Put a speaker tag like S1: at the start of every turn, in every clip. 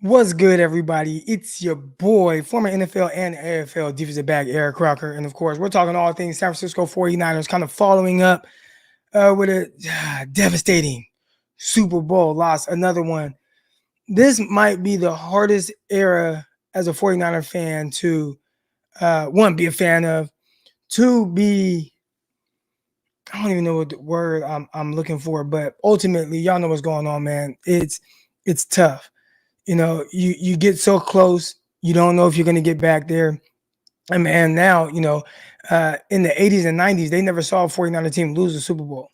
S1: What's good, everybody? It's your boy, former NFL and AFL defensive back, Eric Crocker. And of course, we're talking all things San Francisco 49ers, kind of following up with a devastating Super Bowl loss, another one. This might be the hardest era as a 49er fan to, one, be a fan of, two, be, I don't even know what the word I'm looking for, but ultimately, y'all know what's going on, man. It's tough. You get so close, you don't know if you're going to get back there. And man, now, in the 80s and 90s, they never saw a 49er team lose a Super Bowl.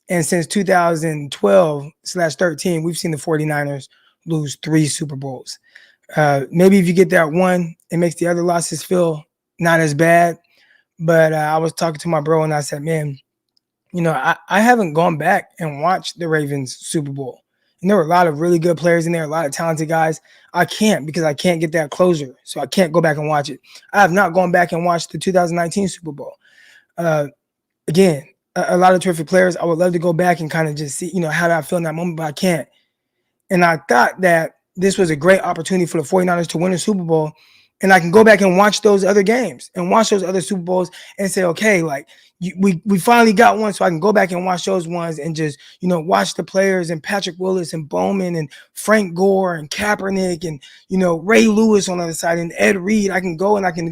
S1: And since 2012/13, we've seen the 49ers lose 3 Super Bowls. Maybe if you get that one, it makes the other losses feel not as bad. But I was talking to my bro and I said, man, I haven't gone back and watched the Ravens Super Bowl. And there were a lot of really good players in there, a lot of talented guys. I can't because I can't get that closure. So I can't go back and watch it. I have not gone back and watched the 2019 Super Bowl. Again, a lot of terrific players. I would love to go back and kind of just see, how did I feel in that moment, but I can't. And I thought that this was a great opportunity for the 49ers to win a Super Bowl. And I can go back and watch those other games and watch those other Super Bowls and say, okay, like we finally got one. So I can go back and watch those ones and just, watch the players and Patrick Willis and Bowman and Frank Gore and Kaepernick and, Ray Lewis on the other side and Ed Reed. I can go and I can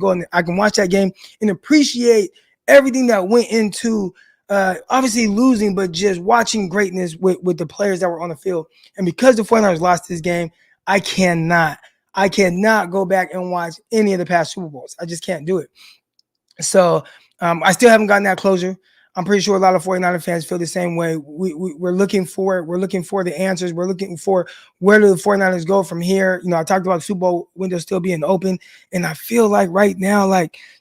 S1: watch that game and appreciate everything that went into obviously losing, but just watching greatness with the players that were on the field. And because the 49ers lost this game, I cannot go back and watch any of the past Super Bowls. I just can't do it. So I still haven't gotten that closure. I'm pretty sure a lot of 49er fans feel the same way. We're looking for it. We're looking for the answers. We're looking for where do the 49ers go from here. I talked about the Super Bowl window still being open. And I feel like right now,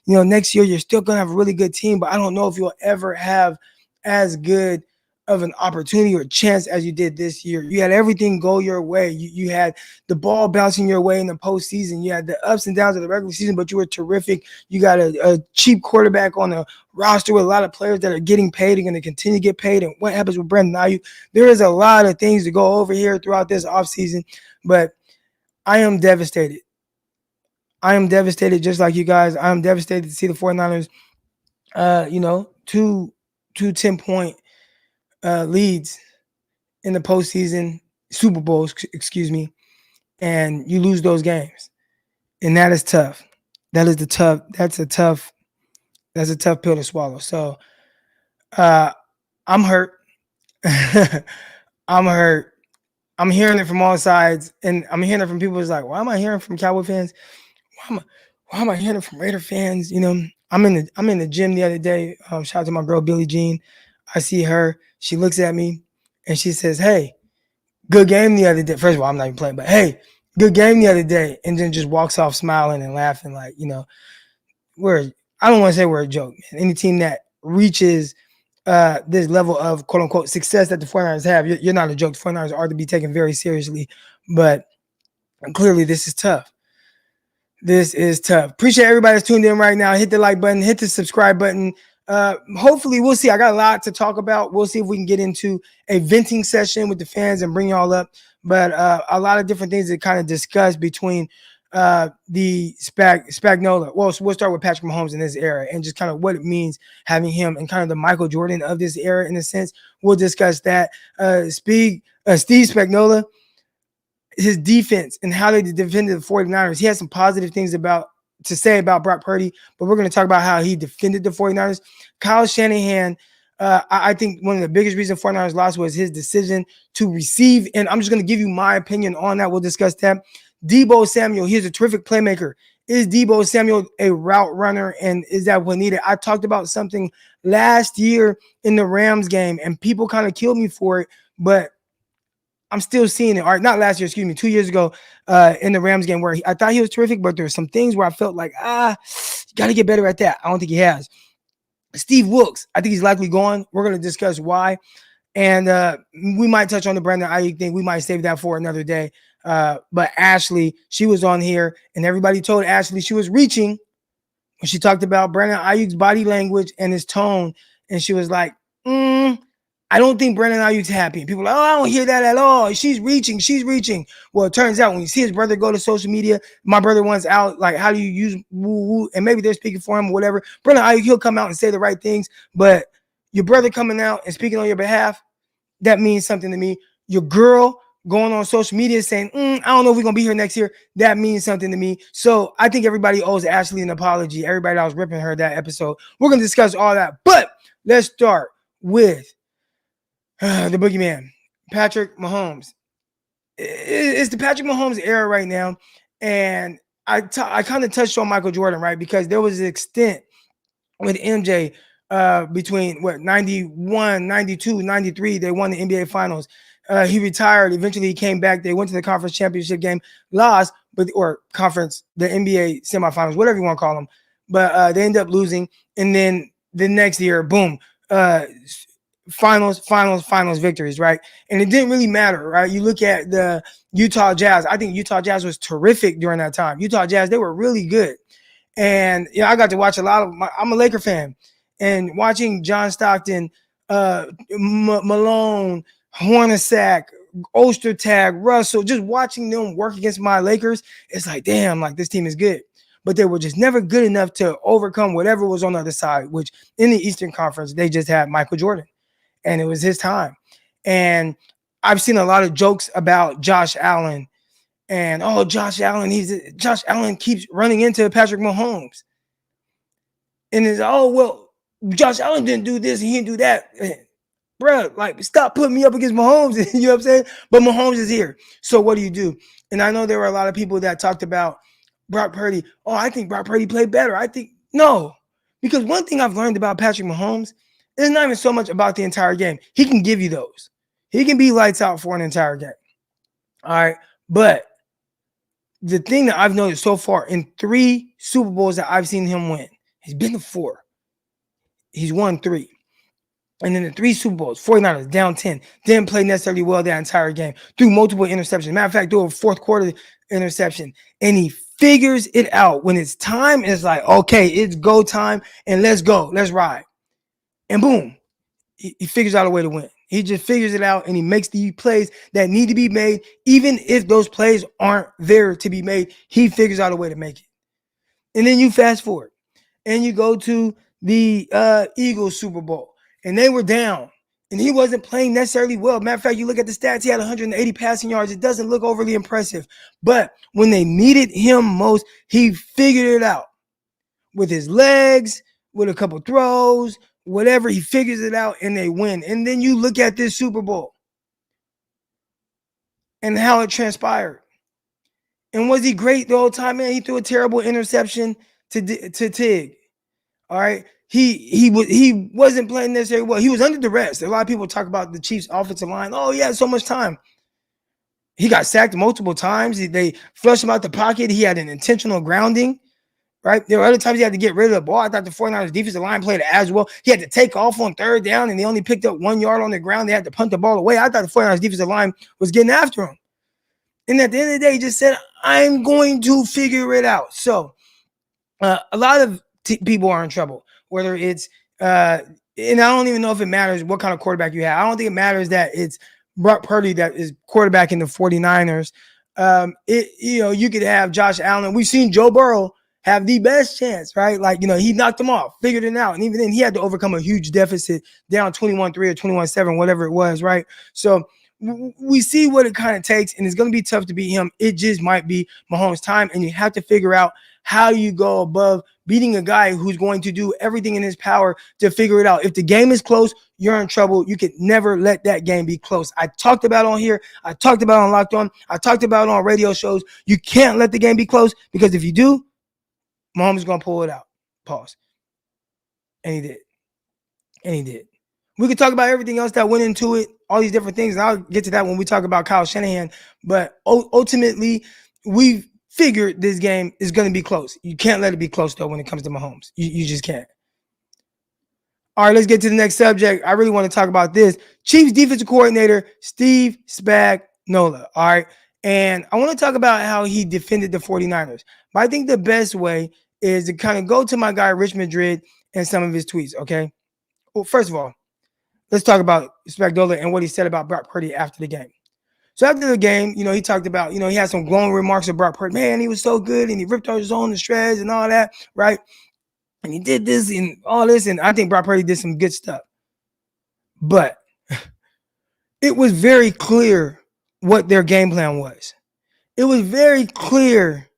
S1: next year, you're still going to have a really good team. But I don't know if you'll ever have as good of an opportunity or chance as you did this year. You had everything go your way. You had the ball bouncing your way in the postseason. You had the ups and downs of the regular season, but you were terrific. You got a cheap quarterback on the roster with a lot of players that are getting paid and going to continue to get paid. And what happens with Brandon Ayuk? There is a lot of things to go over here throughout this offseason, but I am devastated. I am devastated just like you guys. I am devastated to see the 49ers, two 10-point leads in the postseason, Super Bowls, and you lose those games. And that is tough. That's a tough pill to swallow. So I'm hurt. I'm hurt. I'm hearing it from all sides. And I'm hearing it from people who's like, why am I hearing from Cowboy fans? Why am I hearing it from Raider fans? I'm in the gym the other day. Shout out to my girl Billie Jean. I see her. She looks at me and she says, hey, good game the other day. First of all, I'm not even playing, but hey, good game the other day. And then just walks off smiling and laughing I don't want to say we're a joke, man. Any team that reaches this level of quote unquote success that the 49ers have, you're not a joke. The 49ers are to be taken very seriously, but clearly this is tough. This is tough. Appreciate everybody that's tuned in right now. Hit the like button, hit the subscribe button. Hopefully we'll see. I got a lot to talk about. We'll see if we can get into a venting session with the fans and bring y'all up. But a lot of different things to kind of discuss between the Spagnola. Well, so we'll start with Patrick Mahomes in this era and just kind of what it means having him and kind of the Michael Jordan of this era in a sense. We'll discuss that. Steve Spagnola, his defense and how they defended the 49ers. He had some positive things to say about Brock Purdy, but we're going to talk about how he defended the 49ers. Kyle Shanahan, I think one of the biggest reasons 49ers lost was his decision to receive, and I'm just going to give you my opinion on that. We'll discuss that. Debo Samuel, he's a terrific playmaker. Is Debo Samuel a route runner, and is that what needed? I talked about something last year in the Rams game, and people kind of killed me for it, but I'm still seeing it. Or not last year, 2 years ago in the Rams game where I thought he was terrific, but there were some things where I felt like, you got to get better at that. I don't think he has. Steve Wilks, I think he's likely gone. We're going to discuss why. And we might touch on the Brandon Ayuk thing. We might save that for another day. But Ashley, she was on here, and everybody told Ashley she was reaching when she talked about Brandon Ayuk's body language and his tone. And she was like, I don't think Brandon Ayuk's happy. And people are like, oh, I don't hear that at all. She's reaching. She's reaching. Well, it turns out when you see his brother go to social media, my brother wants out, like, how do you use woo-woo? And maybe they're speaking for him or whatever. Brandon Ayuk, he'll come out and say the right things. But your brother coming out and speaking on your behalf, that means something to me. Your girl going on social media saying, I don't know if we're going to be here next year, that means something to me. So I think everybody owes Ashley an apology. Everybody that was ripping her that episode. We're going to discuss all that. But let's start with the boogeyman, Patrick Mahomes. It's the Patrick Mahomes era right now. And I kind of touched on Michael Jordan, right? Because there was an extent with MJ between 91, 92, 93. They won the NBA Finals. He retired. Eventually, he came back. They went to the conference championship game, lost, or conference, the NBA semifinals, whatever you want to call them. But they ended up losing. And then the next year, boom, finals victories, right? And it didn't really matter, right? You look at the Utah Jazz. I think Utah Jazz was terrific during that time. Utah Jazz, they were really good. And I got to watch a lot of I'm a Laker fan, and watching John Stockton, Malone, Hornacek, Ostertag, Russell, just watching them work against my Lakers, it's like, damn, like this team is good. But they were just never good enough to overcome whatever was on the other side, which in the Eastern Conference, they just had Michael Jordan. And it was his time. And I've seen a lot of jokes about Josh Allen. And, Josh Allen keeps running into Patrick Mahomes. And it's, Josh Allen didn't do this and he didn't do that. Bruh, like, stop putting me up against Mahomes. You know what I'm saying? But Mahomes is here. So what do? And I know there were a lot of people that talked about Brock Purdy. Oh, I think Brock Purdy played better. No. Because one thing I've learned about Patrick Mahomes, it's not even so much about the entire game. He can give you those. He can be lights out for an entire game. All right. But the thing that I've noticed so far in 3 Super Bowls that I've seen him win, he's been to 4. He's won 3. And then the 3 Super Bowls, 49ers down 10, didn't play necessarily well that entire game, threw multiple interceptions. Matter of fact, threw a fourth quarter interception. And he figures it out. When it's time, it's like, okay, it's go time, and let's go. Let's ride. And boom, he figures out a way to win. He just figures it out, and he makes the plays that need to be made. Even if those plays aren't there to be made, he figures out a way to make it. And then you fast forward, and you go to the Eagles Super Bowl, and they were down, and he wasn't playing necessarily well. Matter of fact, you look at the stats, he had 180 passing yards. It doesn't look overly impressive. But when they needed him most, he figured it out with his legs, with a couple throws, whatever, he figures it out and they win. And then you look at this Super Bowl and how it transpired. And was he great the whole time? Man, he threw a terrible interception to Tig. All right. He wasn't playing necessarily well. He was under duress. A lot of people talk about the Chiefs' offensive line. Oh, he had so much time. He got sacked multiple times. They flushed him out the pocket. He had an intentional grounding. Right? There were other times he had to get rid of the ball. I thought the 49ers defensive line played as well. He had to take off on 3rd down, and they only picked up 1 yard on the ground. They had to punt the ball away. I thought the 49ers defensive line was getting after him. And at the end of the day, he just said, I'm going to figure it out. So a lot of people are in trouble, whether it's and I don't even know if it matters what kind of quarterback you have. I don't think it matters that it's Brock Purdy that is quarterback in the 49ers. You could have Josh Allen. We've seen Joe Burrow have the best chance, right? Like, he knocked them off, figured it out. And even then, he had to overcome a huge deficit down 21-3 or 21-7, whatever it was, right? So we see what it kind of takes, and it's going to be tough to beat him. It just might be Mahomes' time, and you have to figure out how you go above beating a guy who's going to do everything in his power to figure it out. If the game is close, you're in trouble. You can never let that game be close. I talked about on here. I talked about on Locked On. I talked about on radio shows. You can't let the game be close, because if you do, Mahomes is going to pull it out. Pause. And he did. We could talk about everything else that went into it, all these different things, and I'll get to that when we talk about Kyle Shanahan. But ultimately, we've figured this game is going to be close. You can't let it be close, though, when it comes to Mahomes. You just can't. All right, let's get to the next subject. I really want to talk about this. Chiefs defensive coordinator, Steve Spagnuolo. All right. And I want to talk about how he defended the 49ers. But I think the best way is to kind of go to my guy, Rich Madrid, and some of his tweets, okay? Well, first of all, let's talk about Spagnola and what he said about Brock Purdy after the game. So after the game, he talked about, he had some glowing remarks of Brock Purdy. Man, he was so good, and he ripped out his own the shreds and all that, right? And he did this and all this, and I think Brock Purdy did some good stuff. But it was very clear what their game plan was. It was very clear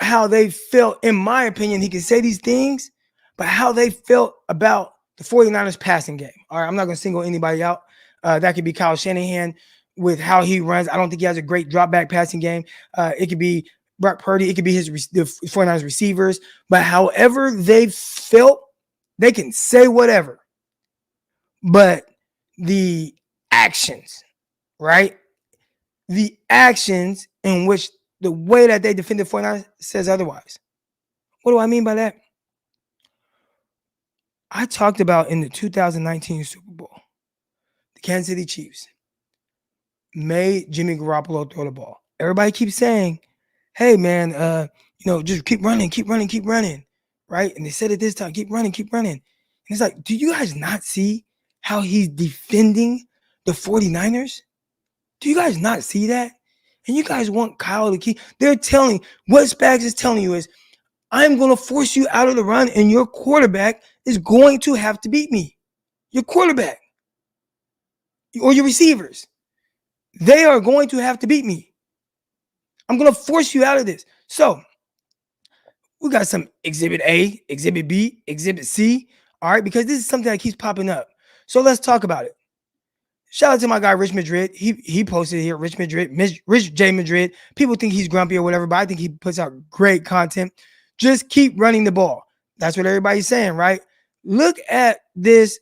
S1: how they felt. In my opinion, he could say these things, but how they felt about the 49ers passing game. All right, I'm not going to single anybody out. That could be Kyle Shanahan with how he runs. I don't think he has a great drop back passing game. It could be Brock Purdy. It could be the 49ers receivers. But however they felt, they can say whatever. But the actions, right? The actions in which the way that they defended 49ers says otherwise. What do I mean by that? I talked about in the 2019 Super Bowl, the Kansas City Chiefs made Jimmy Garoppolo throw the ball. Everybody keeps saying, hey, man, just keep running, right? And they said it this time, keep running. And it's like, do you guys not see how he's defending the 49ers? Do you guys not see that? And you guys want Kyle to keep. They're telling, what Spags is telling you is, I'm going to force you out of the run, and your quarterback is going to have to beat me. Your quarterback or your receivers, they are going to have to beat me. I'm going to force you out of this. So we got some Exhibit A, Exhibit B, Exhibit C, all right, because this is something that keeps popping up. So let's talk about it. Shout out to my guy, Rich Madrid. He posted here, Rich J. Madrid. People think he's grumpy or whatever, but I think he puts out great content. Just keep running the ball. That's what everybody's saying, right? Look at this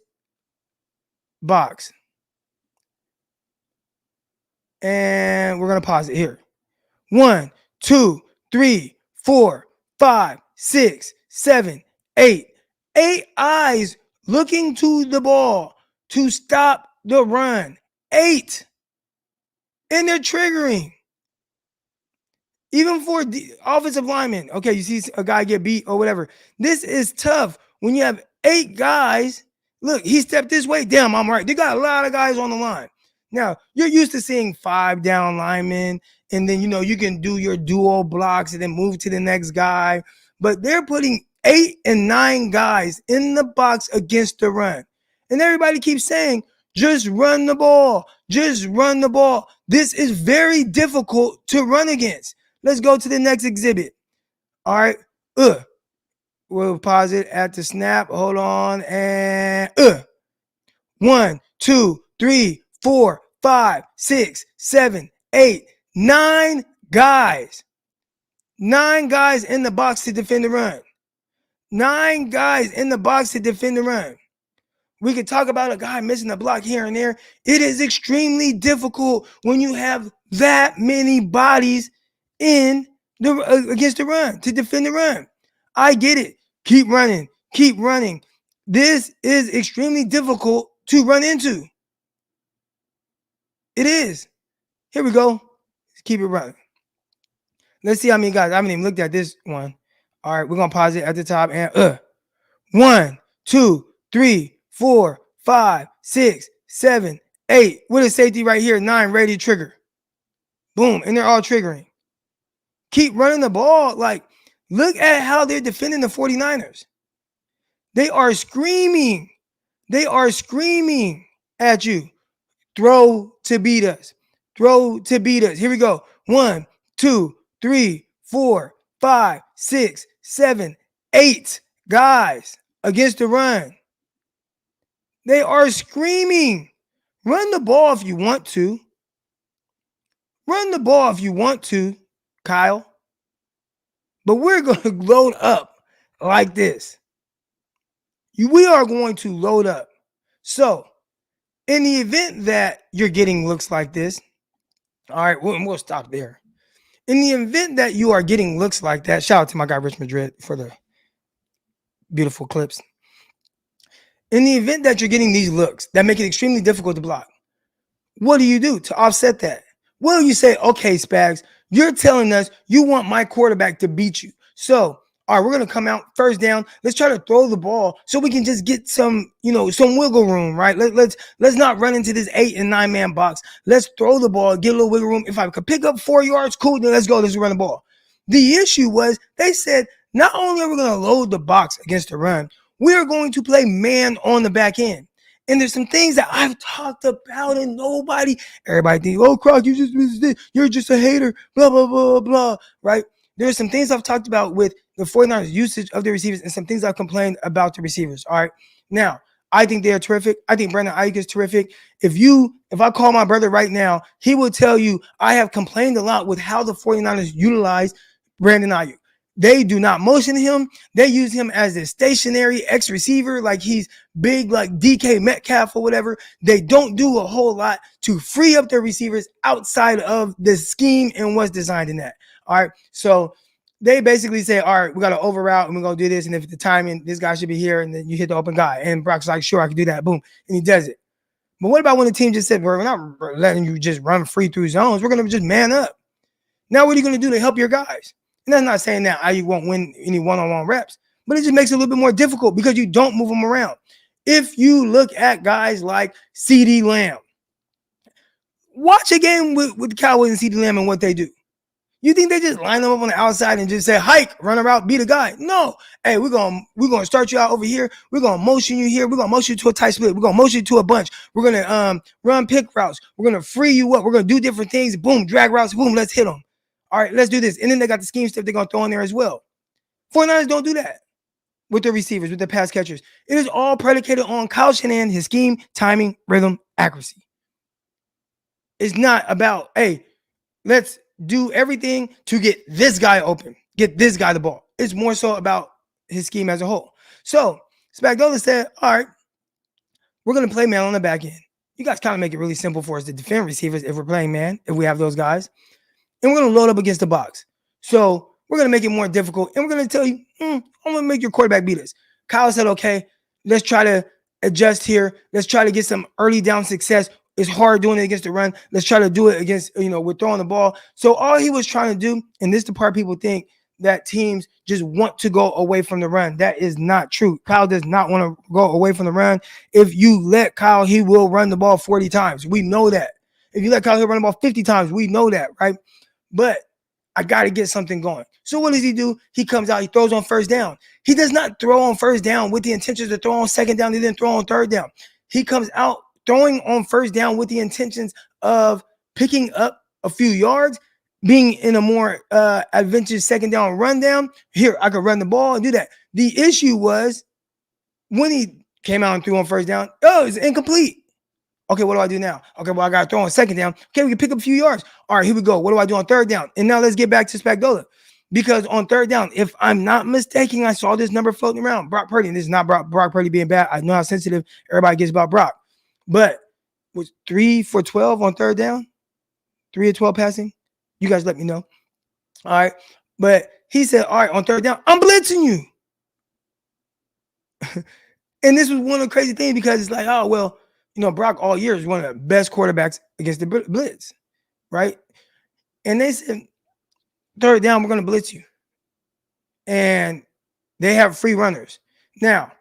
S1: box. And we're going to pause it here. 1, 2, 3, 4, 5, 6, 7, 8. 8 eyes looking to the ball to stop the run. 8. And they're triggering. Even for the offensive linemen. Okay, you see a guy get beat or whatever. This is tough when you have 8 guys. Look, he stepped this way. Damn, I'm right. They got a lot of guys on the line. Now, you're used to seeing 5 down linemen, and then, you can do your duo blocks and then move to the next guy. But they're putting 8 and 9 guys in the box against the run. And everybody keeps saying, just run the ball. Just run the ball. This is very difficult to run against. Let's go to the next exhibit. All right. We'll pause it at the snap. Hold on. And 1, 2, 3, 4, 5, 6, 7, 8, 9 guys. 9 guys in the box to defend the run. 9 guys in the box to defend the run. We could talk about a guy missing a block here and there. It is extremely difficult when you have that many bodies in the against the run to defend the run. I get it. Keep running. Keep running. This is extremely difficult to run into. It is. Here we go. Let's keep it running. Let's see how many guys. I haven't even looked at this one. All right, we're gonna pause it at the top and 1, 2, 3, 4, 5, 6, 7, 8. With a safety right here, 9 ready to trigger. Boom, and they're all triggering. Keep running the ball. Like, look at how they're defending the 49ers. They are screaming. They are screaming at you. Throw to beat us. Throw to beat us. Here we go. 1, 2, 3, 4, 5, 6, 7, 8 guys against the run. They are screaming. Run the ball if you want to. Run the ball if you want to, Kyle. But we're going to load up like this. We are going to load up. So, in the event that you're getting looks like this, all right, we'll stop there. In the event that you are getting looks like that, shout out to my guy Rich Madrid for the beautiful clips. In the event that you're getting these looks that make it extremely difficult to block, what do you do to offset that? Well, you say, okay, Spags, you're telling us you want my quarterback to beat you. So All right, we're gonna come out first down. Let's try to throw the ball so we can just get some, some wiggle room, right? Let's not run into this 8 and 9 man box. Let's throw the ball, get a little wiggle room. If I could pick up 4 yards, cool. Then let's go. Let's run the ball. The issue was they said not only are we gonna load the box against the run, we are going to play man on the back end. And there's some things that I've talked about, and everybody thinks, oh, Crock, you're just a hater, blah, blah, blah, blah, right? There's some things I've talked about with the 49ers usage of the receivers and some things I've complained about the receivers, all right? Now, I think they're terrific. I think Brandon Ayuk is terrific. If I call my brother right now, he will tell you I have complained a lot with how the 49ers utilize Brandon Ayuk. They do not motion him. They use him as a stationary X receiver, like he's big, like DK Metcalf or whatever. They don't do a whole lot to free up their receivers outside of the scheme and what's designed in that. All right. So they basically say, all right, we got to over route and we're going to do this. And if the timing, this guy should be here, and then you hit the open guy. And Brock's like, sure, I can do that. Boom. And he does it. But what about when the team just said, we're not letting you just run free through zones. We're going to just man up. Now, what are you going to do to help your guys? And that's not saying that you won't win any one-on-one reps, but it just makes it a little bit more difficult because you don't move them around. If you look at guys like CeeDee Lamb, watch a game with Cowboys and CeeDee Lamb and what they do. You think they just line them up on the outside and just say, hike, run around, beat a guy? No. Hey, we're gonna start you out over here. We're gonna motion you here. We're gonna motion you to a tight split. We're gonna motion you to a bunch. We're gonna run pick routes. We're gonna free you up. We're gonna do different things. Boom, drag routes. Boom, let's hit them. All right, let's do this. And then they got the scheme stuff they're going to throw in there as well. 49ers don't do that with their receivers, with their pass catchers. It is all predicated on Kyle Shanahan, his scheme, timing, rhythm, accuracy. It's not about, hey, let's do everything to get this guy open, get this guy the ball. It's more so about his scheme as a whole. So Spagnuolo said, all right, we're going to play man on the back end. You guys kind of make it really simple for us to defend receivers if we're playing man, if we have those guys. And we're going to load up against the box. So we're going to make it more difficult. And we're going to tell you, I'm going to make your quarterback beat us. Kyle said, okay, let's try to adjust here. Let's try to get some early down success. It's hard doing it against the run. Let's try to do it against, with throwing the ball. So all he was trying to do, and this is the part people think that teams just want to go away from the run. That is not true. Kyle does not want to go away from the run. If you let Kyle, he will run the ball 40 times. We know that. If you let Kyle, he'll run the ball 50 times. We know that, right? But I got to get something going. So what does he do? He comes out, he throws on first down. He does not throw on first down with the intentions to throw on second down. He didn't throw on third down. He comes out throwing on first down with the intentions of picking up a few yards, being in a more advantageous second down run down. Here, I could run the ball and do that. The issue was when he came out and threw on first down, it's incomplete. Okay, what do I do now? Okay, well, I got to throw on second down. Okay, we can pick up a few yards. All right, here we go. What do I do on third down? And now let's get back to Spagnuolo. Because on third down, if I'm not mistaken, I saw this number floating around. Brock Purdy, and this is not Brock Purdy being bad. I know how sensitive everybody gets about Brock. But was 3 for 12 on third down? 3 of 12 passing? You guys let me know. All right. But he said, all right, on third down, I'm blitzing you. And this was one of the crazy things because it's like, oh, well, Brock all year is one of the best quarterbacks against the blitz, right? And they said, third down, we're going to blitz you. And they have free runners. Now,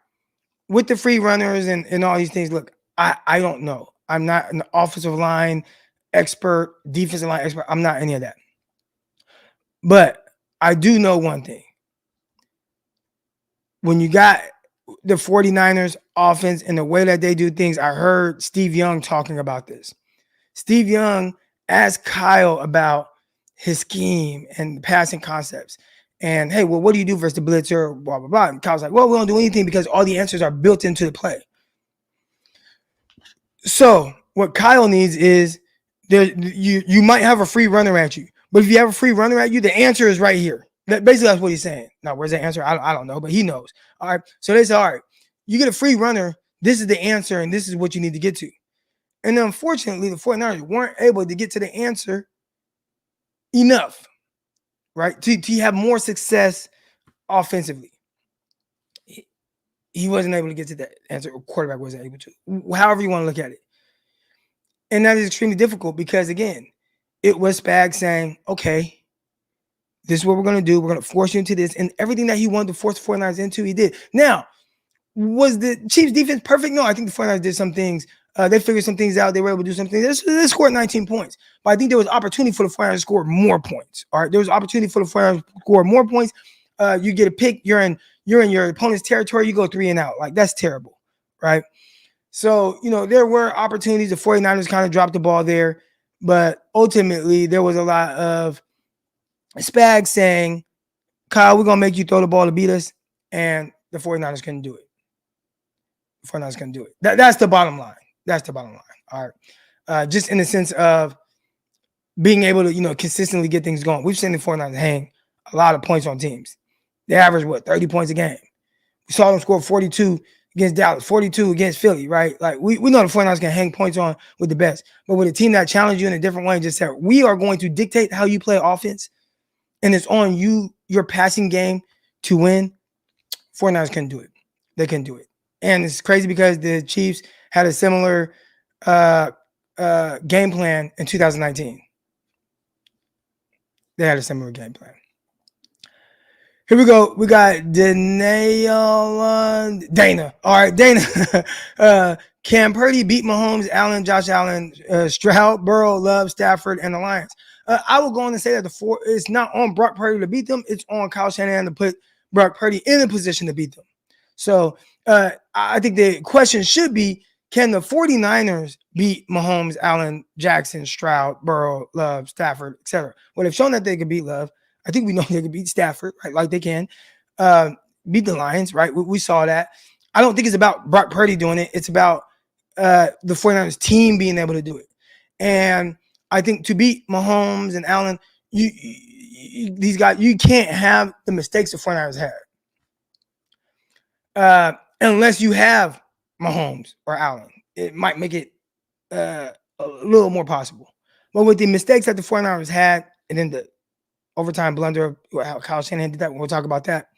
S1: with the free runners and all these things, look, I don't know. I'm not an offensive line expert, defensive line expert. I'm not any of that. But I do know one thing. When you got the 49ers offense and the way that they do things, I heard Steve Young talking about this. Steve Young asked Kyle about his scheme and passing concepts. And, hey, well, what do you do versus the blitzer, blah, blah, blah. And Kyle's like, well, we don't do anything because all the answers are built into the play. So what Kyle needs is you might have a free runner at you. But if you have a free runner at you, the answer is right here. Basically, that's what he's saying. Now, where's the answer? I don't know, but he knows. All right. So they say, all right, you get a free runner. This is the answer, and this is what you need to get to. And unfortunately, the 49ers weren't able to get to the answer enough, right, to have more success offensively. He wasn't able to get to that answer. Or quarterback wasn't able to. However you want to look at it. And that is extremely difficult because, again, it was Spag saying, okay, This is what we're going to do. We're going to force you into this. And everything that he wanted to force the 49ers into, he did. Now, was the Chiefs defense perfect? No, I think the 49ers did some things. They figured some things out. They were able to do some things. They scored 19 points. But I think there was opportunity for the 49ers to score more points. All right. There was opportunity for the 49ers to score more points. You get a pick. You're in your opponent's territory. You go 3 and out. Like, that's terrible. Right. So, there were opportunities. The 49ers kind of dropped the ball there. But ultimately, there was a lot of Spags saying, Kyle, we're going to make you throw the ball to beat us. And the 49ers couldn't do it. The 49ers couldn't do it. That's the bottom line. That's the bottom line. All right. Just in the sense of being able to, consistently get things going. We've seen the 49ers hang a lot of points on teams. They average, 30 points a game. We saw them score 42 against Dallas, 42 against Philly, right? Like, we know the 49ers can hang points on with the best. But with a team that challenged you in a different way and just said, we are going to dictate how you play offense, and it's on you, your passing game, to win, 49ers couldn't do it. They couldn't do it. And it's crazy because the Chiefs had a similar game plan in 2019. They had a similar game plan. Here we go. We got Dana. All right, Dana. Can Purdy beat Mahomes, Allen, Josh Allen, Stroud, Burrow, Love, Stafford, and the Lions? I will go on and say that it's not on Brock Purdy to beat them. It's on Kyle Shanahan to put Brock Purdy in a position to beat them. So I think the question should be, can the 49ers beat Mahomes, Allen, Jackson, Stroud, Burrow, Love, Stafford, etc.? Well, they've shown that they can beat Love. I think we know they can beat Stafford, right? Like they can beat the Lions, right? We saw that. I don't think it's about Brock Purdy doing it. It's about the 49ers team being able to do it. And I think to beat Mahomes and Allen, these guys, you can't have the mistakes the 49ers had. Unless you have Mahomes or Allen. It might make it a little more possible. But with the mistakes that the 49ers had, and then the overtime blunder, how Kyle Shanahan did that, we'll talk about that,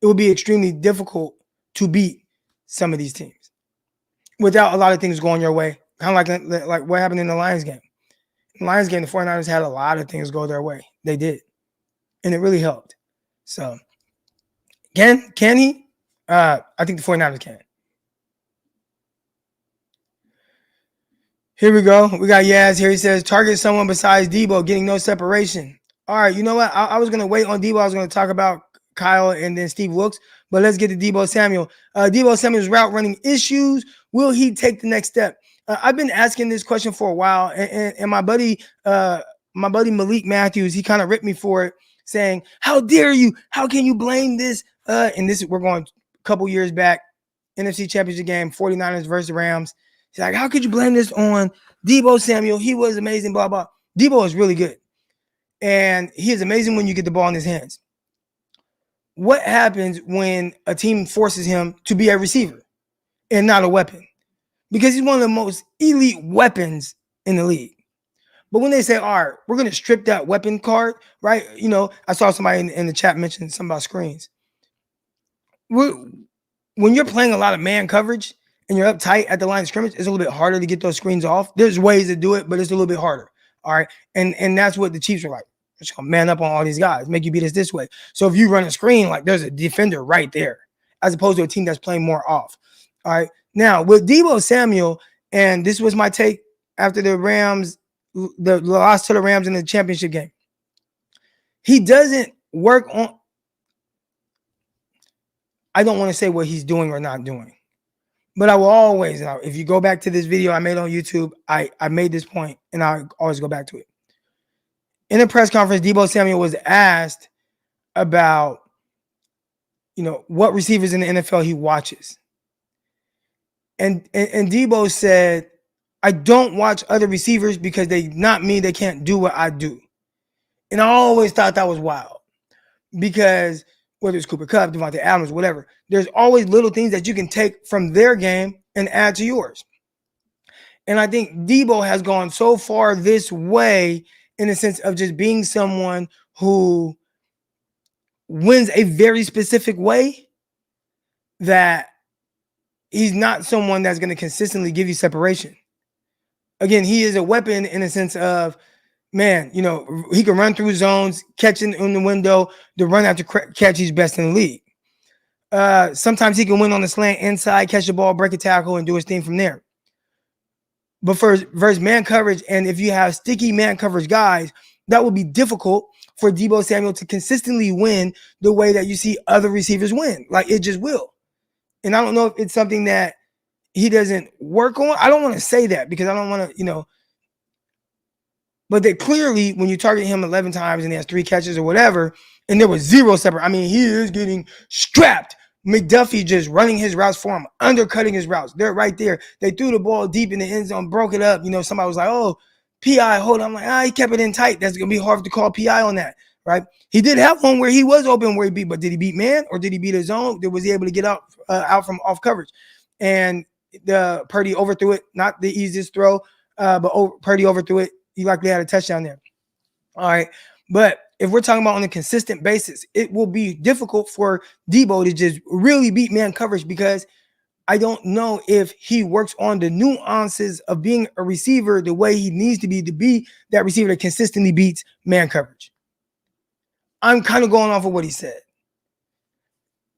S1: it would be extremely difficult to beat some of these teams without a lot of things going your way. Kind of like what happened in the Lions game. In the Lions game, the 49ers had a lot of things go their way. They did. And it really helped. So, can he? I think the 49ers can. Here we go. We got Yaz here. He says, target someone besides Debo, getting no separation. All right, you know what? I was going to wait on Debo. I was going to talk about Kyle and then Steve Wilkes, but let's get to Debo Samuel. Debo Samuel's route running issues. Will he take the next step? I've been asking this question for a while, and my buddy Malik Matthews, he kind of ripped me for it, saying, how dare you? How can you blame this? And this, we're going a couple years back, NFC Championship game, 49ers versus Rams. He's like, how could you blame this on Debo Samuel? He was amazing, blah, blah. Debo is really good. And he is amazing when you get the ball in his hands. What happens when a team forces him to be a receiver and not a weapon? Because he's one of the most elite weapons in the league. But when they say, all right, we're going to strip that weapon card, right? I saw somebody in the chat mention something about screens. When you're playing a lot of man coverage and you're up tight at the line of scrimmage, it's a little bit harder to get those screens off. There's ways to do it, but it's a little bit harder. All right. And that's what the Chiefs are like. We're just gonna man up on all these guys, make you beat us this way. So if you run a screen, like there's a defender right there, as opposed to a team that's playing more off. All right. Now with Debo Samuel, and this was my take after the Rams, the loss to the Rams in the championship game. He doesn't work on, I don't want to say what he's doing or not doing. But I will always, if you go back to this video I made on YouTube, I made this point, and I always go back to it. In a press conference, Debo Samuel was asked about, what receivers in the NFL he watches. And Debo said, I don't watch other receivers because they not me, they can't do what I do. And I always thought that was wild. Because whether it's Cooper Kupp, Devontae Adams, whatever, there's always little things that you can take from their game and add to yours. And I think Debo has gone so far this way in the sense of just being someone who wins a very specific way, that he's not someone that's going to consistently give you separation. Again, he is a weapon in the sense of man, he can run through zones, catching in the window, the run after catch, he's best in the league. Sometimes he can win on the slant inside, catch the ball, break a tackle, and do his thing from there. But versus man coverage, and if you have sticky man coverage guys, that will be difficult for Debo Samuel to consistently win the way that you see other receivers win. Like, it just will. And I don't know if it's something that he doesn't work on. I don't want to say that because I don't want to, but that clearly when you target him 11 times and he has 3 catches or whatever, and there was 0 separate, I mean, he is getting strapped. McDuffie just running his routes for him, undercutting his routes. They're right there. They threw the ball deep in the end zone, broke it up. Somebody was like, oh, PI, hold on. I'm like, he kept it in tight. That's going to be hard to call PI on that, right? He did have one where he was open where he beat, but did he beat man or did he beat his zone? Was he able to get out from off coverage? And the Purdy overthrew it. Not the easiest throw, but Purdy overthrew it. He likely had a touchdown there. All right. But if we're talking about on a consistent basis, it will be difficult for Debo to just really beat man coverage because I don't know if he works on the nuances of being a receiver the way he needs to be that receiver that consistently beats man coverage. I'm kind of going off of what he said.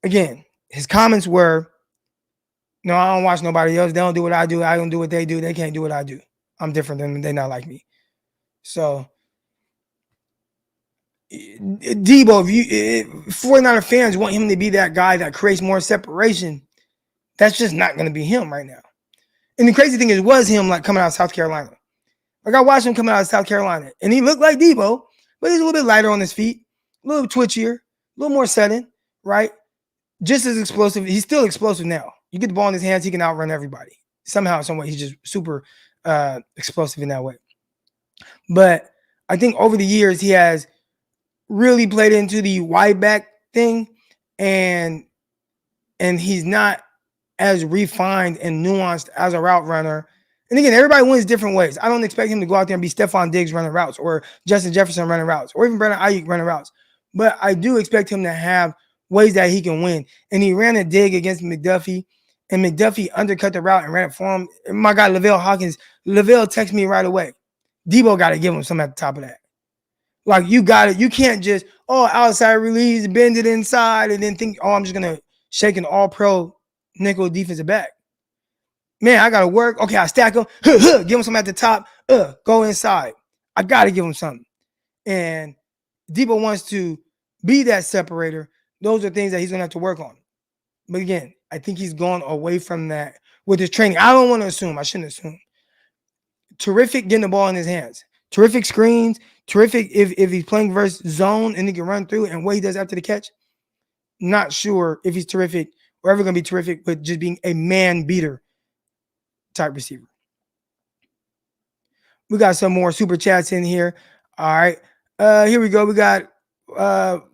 S1: Again, his comments were, no, I don't watch nobody else. They don't do what I do. I don't do what they do. They can't do what I do. I'm different than them. They're not like me. So, Debo, if 49er fans want him to be that guy that creates more separation, that's just not going to be him right now. And the crazy thing is, was him like coming out of South Carolina. Like, I watched him coming out of South Carolina, and he looked like Debo, but he's a little bit lighter on his feet, a little twitchier, a little more sudden, right? Just as explosive. He's still explosive now. You get the ball in his hands, he can outrun everybody. Somehow, some way, he's just super explosive in that way. But I think over the years, he has really played into the wide back thing, and he's not as refined and nuanced as a route runner. And again, everybody wins different ways. I don't expect him to go out there and be Stephon Diggs running routes or Justin Jefferson running routes or even Brandon Ayuk running routes. But I do expect him to have ways that he can win. And he ran a dig against McDuffie, and McDuffie undercut the route and ran it for him. My guy, Lavelle Hawkins, texted me right away. Debo got to give him some at the top of that. Like, you got it. You can't just, outside release, bend it inside, and then think, I'm just going to shake an all-pro nickel defensive back. Man, I got to work. Okay, I stack him. Give him some at the top. Go inside. I got to give him something. And Debo wants to be that separator. Those are things that he's going to have to work on. But again, I think he's gone away from that with his training. I don't want to assume. I shouldn't assume. Terrific getting the ball in his hands. Terrific screens. Terrific if he's playing versus zone and he can run through and what he does after the catch. Not sure if he's terrific or ever going to be terrific, but just being a man beater type receiver. We got some more super chats in here. All right. Here we go. We got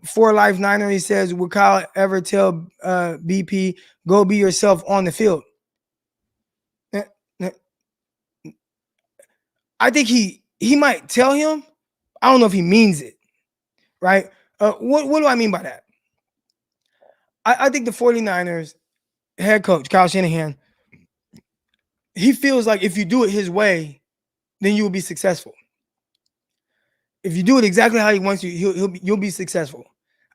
S1: For Life Niner. He says, would Kyle ever tell BP, go be yourself on the field? I think he might tell him. I don't know if he means it, right? What do I mean by that? I think the 49ers head coach, Kyle Shanahan, he feels like if you do it his way, then you will be successful. If you do it exactly how he wants you, you'll be successful.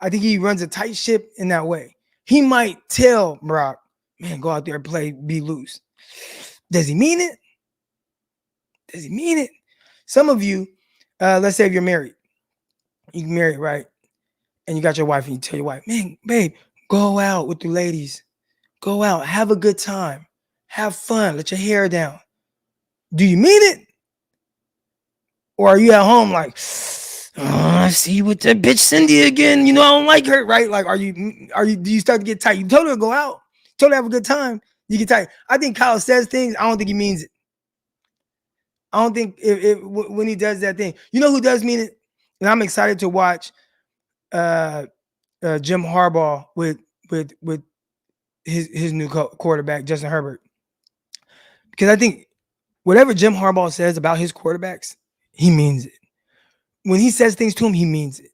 S1: I think he runs a tight ship in that way. He might tell Brock, man, go out there and play, be loose. Does he mean it? Does he mean it? Some of you, let's say if you're married, you're married, right? And you got your wife and you tell your wife, man, babe, go out with the ladies. Go out, have a good time. Have fun, let your hair down. Do you mean it? Or are you at home like, I see you with that bitch Cindy again. I don't like her, right? Like, do you start to get tight? You told her to go out, told her to have a good time. You get tight. I think Kyle says things. I don't think he means it. I don't think when he does that thing. You know who does mean it? And I'm excited to watch Jim Harbaugh with his new quarterback, Justin Herbert. Because I think whatever Jim Harbaugh says about his quarterbacks, he means it. When he says things to him, he means it.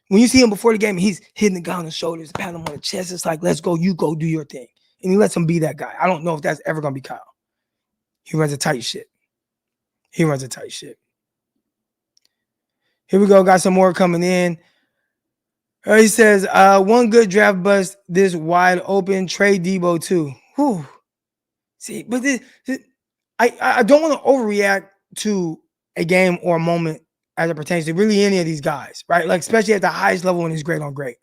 S1: When you see him before the game, he's hitting the guy on the shoulders, patting him on the chest. It's like, let's go, you go do your thing. And he lets him be that guy. I don't know if that's ever going to be Kyle. He runs a tight ship. Here we go. Got some more coming in. He says, one good draft bust this wide open. Trade Debo too. Whew. See, but I don't want to overreact to a game or a moment as it pertains to really any of these guys, right? Like, especially at the highest level when he's great on great.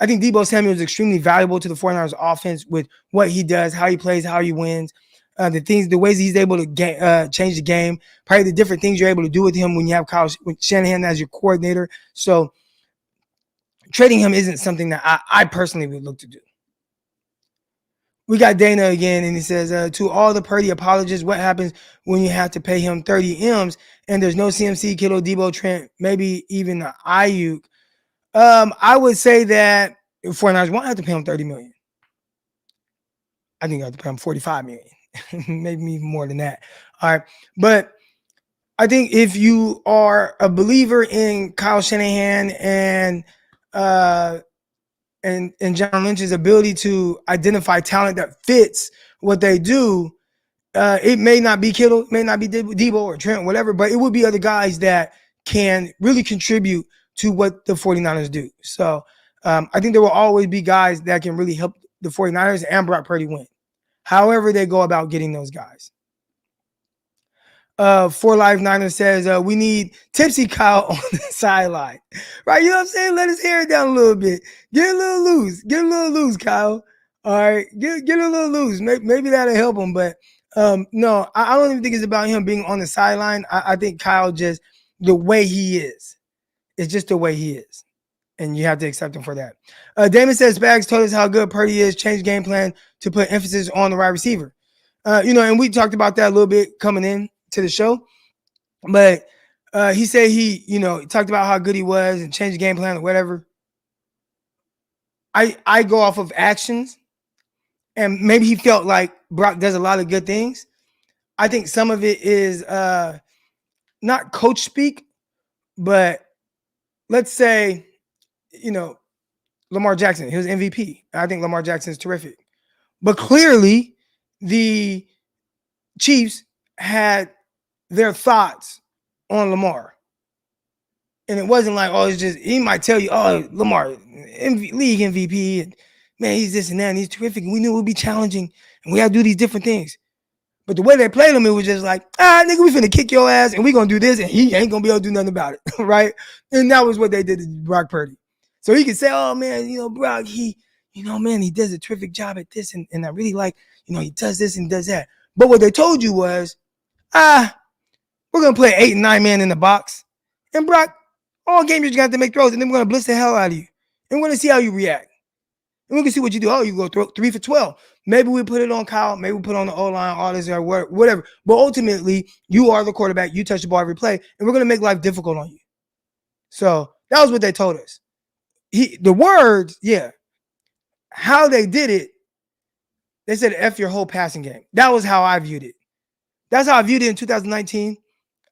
S1: I think Debo Samuel is extremely valuable to the 49ers offense with what he does, how he plays, how he wins, the ways he's able to change the game, probably the different things you're able to do with him when you have with Shanahan as your coordinator. So trading him isn't something that I personally would look to do. We got Dana again, and he says, to all the Purdy apologists, what happens when you have to pay him 30 M's and there's no CMC, Kittle, Debo, Trent, maybe even Ayuk? I would say that 49ers won't have to pay him $30 million. I think I have to pay him $45 million, maybe even more than that. All right. But I think if you are a believer in Kyle Shanahan and John Lynch's ability to identify talent that fits what they do, it may not be Kittle, it may not be Debo or Trent, whatever, but it would be other guys that can really contribute to what the 49ers do. So I think there will always be guys that can really help the 49ers and Brock Purdy win, however they go about getting those guys. For Life Niner says, we need Tipsy Kyle on the sideline. Right? You know what I'm saying? Let his hair down a little bit. Get a little loose. Get a little loose, Kyle. All right. Get a little loose. Maybe that'll help him. But no, I don't even think it's about him being on the sideline. I think Kyle just, the way he is. It's just the way he is. And you have to accept him for that. Damon says, Spags told us how good Purdy is, changed game plan to put emphasis on the wide receiver. And we talked about that a little bit coming in to the show, but he said he talked about how good he was and changed the game plan or whatever. I go off of actions, and maybe he felt like Brock does a lot of good things. I think some of it is not coach speak, but let's say, Lamar Jackson, he was MVP. I think Lamar Jackson is terrific, but clearly the Chiefs had their thoughts on Lamar. And it wasn't like, it's just, he might tell you, Lamar, league MVP, and man, he's this and that, and he's terrific. And we knew it would be challenging, and we had to do these different things. But the way they played him, it was just like, nigga, we finna kick your ass, and we gonna do this, and he ain't gonna be able to do nothing about it, right? And that was what they did to Brock Purdy. So he could say, man, Brock, he does a terrific job at this, and I really like, he does this and does that. But what they told you was, we're going to play 8 and 9 man in the box. And Brock, all game you're going to have to make throws, and then we're going to blitz the hell out of you. And we're going to see how you react. And we're going to see what you do. You go throw 3 for 12. Maybe we put it on Kyle. Maybe we put it on the O-line, all this or whatever. But ultimately, you are the quarterback. You touch the ball every play, and we're going to make life difficult on you. So that was what they told us. The words, yeah. How they did it, they said F your whole passing game. That was how I viewed it. That's how I viewed it in 2019.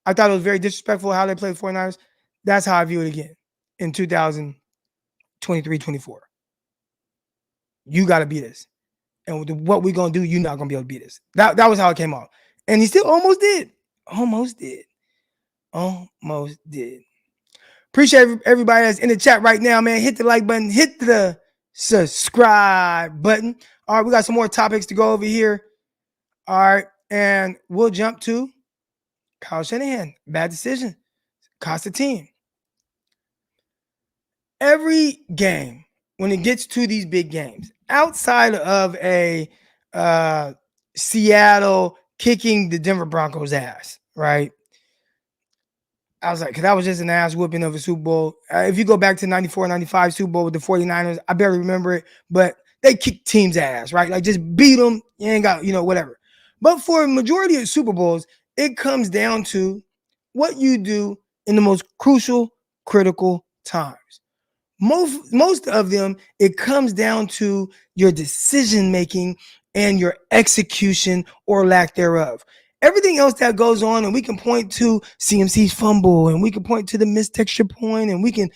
S1: I thought it was very disrespectful how they played 49ers. That's how I view it again in 2023-24. You got to beat us. And with what we're going to do, you're not going to be able to beat us. That was how it came out. And he still almost did. Almost did. Appreciate everybody that's in the chat right now, man. Hit the like button. Hit the subscribe button. All right, we got some more topics to go over here. All right, and we'll jump to Kyle Shanahan. Bad decision. Cost the team. Every game, when it gets to these big games, outside of a Seattle kicking the Denver Broncos ass, right? I was like, because that was just an ass whooping of a Super Bowl. If you go back to 94, 95 Super Bowl with the 49ers, I barely remember it, but they kicked teams' ass, right? Like, just beat them. You ain't got, whatever. But for a majority of Super Bowls, it comes down to what you do in the most crucial, critical times. Most of them, it comes down to your decision-making and your execution or lack thereof. Everything else that goes on, and we can point to CMC's fumble, and we can point to the missed extra point, and we can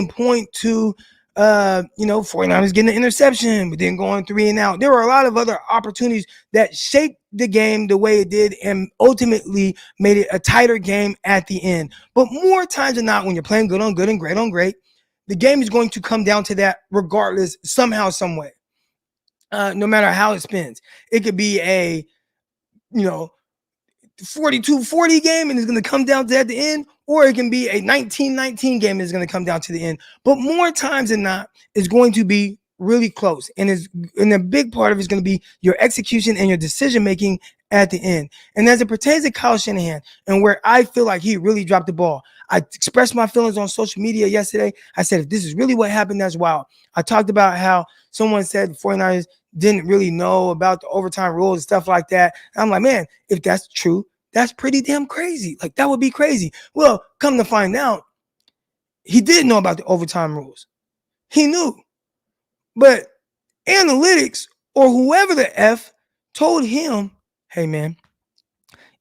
S1: point to 49ers getting an interception, but then going 3 and out. There were a lot of other opportunities that shaped the game the way it did and ultimately made it a tighter game at the end. But more times than not, when you're playing good on good and great on great, the game is going to come down to that regardless, somehow, some way. No matter how it spins. It could be a, 42-40 game and it's going to come down to at the end, or it can be a 19-19 game and it's going to come down to the end. But more times than not, it's going to be really close. And a big part of it is going to be your execution and your decision making at the end. And as it pertains to Kyle Shanahan and where I feel like he really dropped the ball, I expressed my feelings on social media yesterday. I said, if this is really what happened, that's wild. I talked about how someone said the 49ers didn't really know about the overtime rules and stuff like that. And I'm like, man, if that's true, that's pretty damn crazy. Like, that would be crazy. Well, come to find out, he did know about the overtime rules. He knew. But analytics or whoever the F told him, hey, man,